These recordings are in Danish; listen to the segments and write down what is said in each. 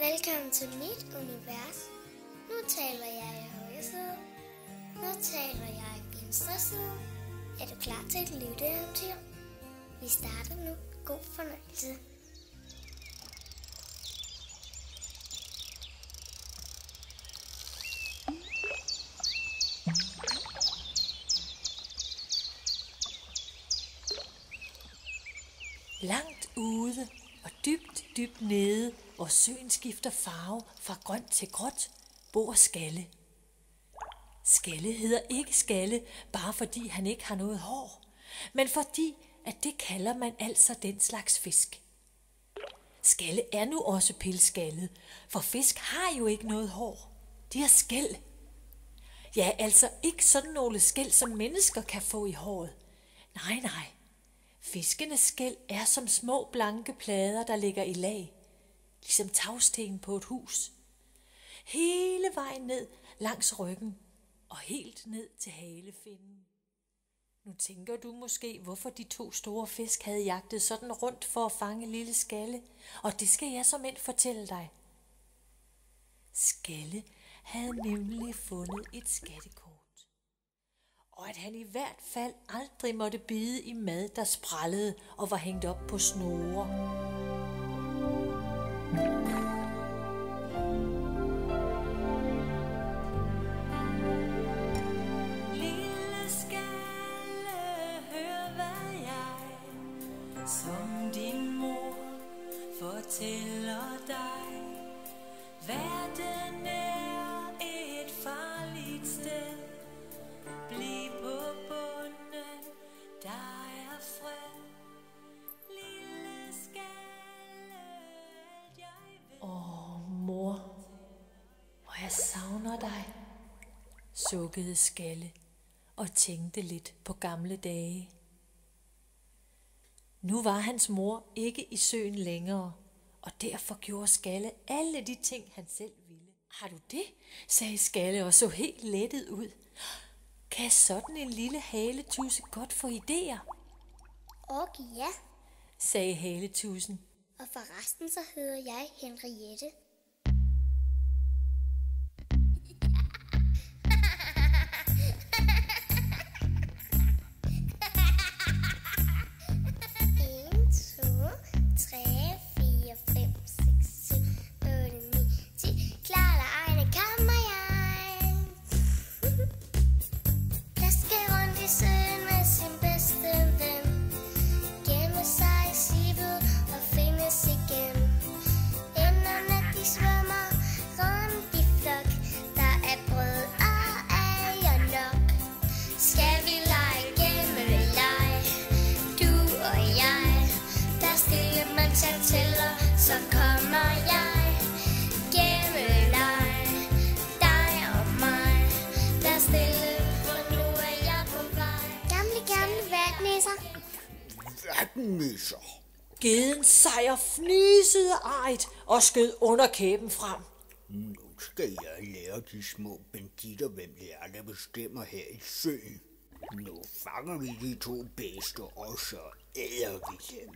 Velkommen til mit univers. Nu taler jeg i højre side. Nu taler jeg i venstre side. Er du klar til et lytteeventyr? Vi starter nu. God fornøjelse. Langt ude og dybt nede, hvor søen skifter farve fra grønt til gråt, bor Skalle. Skalle hedder ikke Skalle, bare fordi han ikke har noget hår, men fordi, at det kalder man altså den slags fisk. Skalle er nu også pilskaldet, for fisk har jo ikke noget hår. De har skæl. Ja, altså ikke sådan nogle skæl, som mennesker kan få i håret. Nej. Fiskenes skæl er som små blanke plader, der ligger i lag, ligesom tagsten på et hus. Hele vejen ned langs ryggen og helt ned til halefinnen. Nu tænker du måske, hvorfor de to store fisk havde jagtet sådan rundt for at fange lille Skalle, og det skal jeg såmænd fortælle dig. Skalle havde nemlig fundet et skattekort. Og at han i hvert fald aldrig måtte bide i mad, der sprællede og var hængt op på snore. Lille Skalle, hør hvad jeg som din mor fortæller dig. Verden er et farligt sted. Bliv på bunden, der er fred. Lille Skalle, jeg ved. Mor, og jeg savner dig, sukkede Skalle og tænkte lidt på gamle dage. Nu var hans mor ikke i søen længere, og derfor gjorde Skalle alle de ting, han selv ville. Har du det? Sagde Skalle og så helt lettet ud. Kan sådan en lille haletusse godt få idéer? Ja, sagde haletussen. og forresten så hedder jeg Henriette. Så kommer jeg gemmeleg, dig og mig. Vær stille, for nu er jeg på vej. Gamle vatnisser. Vatnisser? Geden Sejer fnysede arigt og skød underkæben frem. Nu skal jeg lære de små banditter, hvem det er, der bestemmer her i søen. Nu fanger vi de to bæster, og så æder vi dem.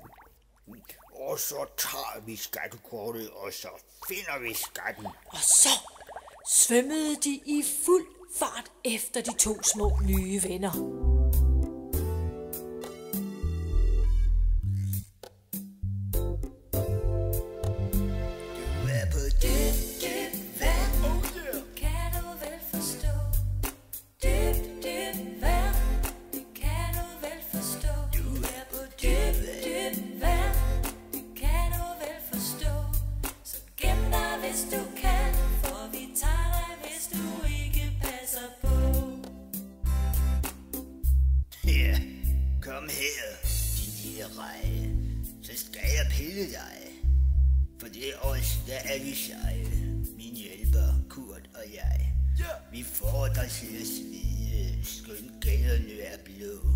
Og så tager vi skattekortet, og så finder vi skatten. Og så svømmede de i fuld fart efter de to små nye venner. Du er på dybt vand. Kan du vel forstå? Dybt vand. Det kan du vel forstå? Du er på dybt vand. Det kan du vel forstå? Så gem dig, hvis du kan, for vi tager dig, hvis du ikke passer på. Ja, kom her, din lille reje. Så skal jeg pille dig. For det er os, der er de seje. Min hjælper, Kurt og jeg. Vi får dig til at svide, skønt gælderne er blå.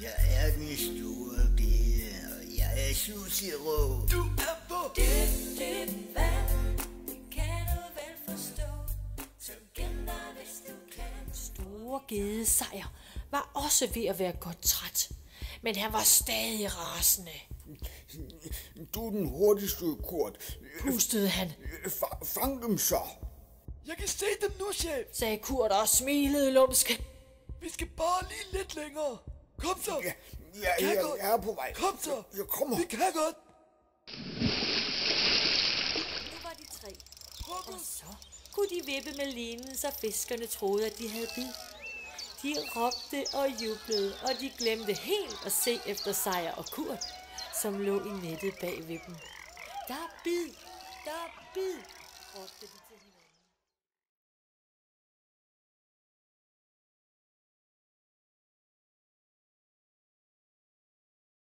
Jeg er den store gede, og jeg er Susie Rå. Du er på Dybt vand, det kan du vel forstå. Så gem dig, hvis du kan. Store gede Sejer var også ved at være godt træt. men han var stadig rasende. Du er den hurtigste, Kurt. Pustede han, Fang dem så. Jeg kan se dem nu, chef. sagde Kurt og smilede lumske. Vi skal bare lige lidt længere. Kom så. Ja, Kan jeg godt. er på vej. Kom så. Jeg kommer. Vi kan godt. Nu var de 3, og så kunne de vippe med linen, så fiskerne troede, at de havde bid. De råbte og jublede, og de glemte helt at se efter Sejr og Kurt, som lå i nettet bag ved dem. Der er bid, råbte de til hinanden.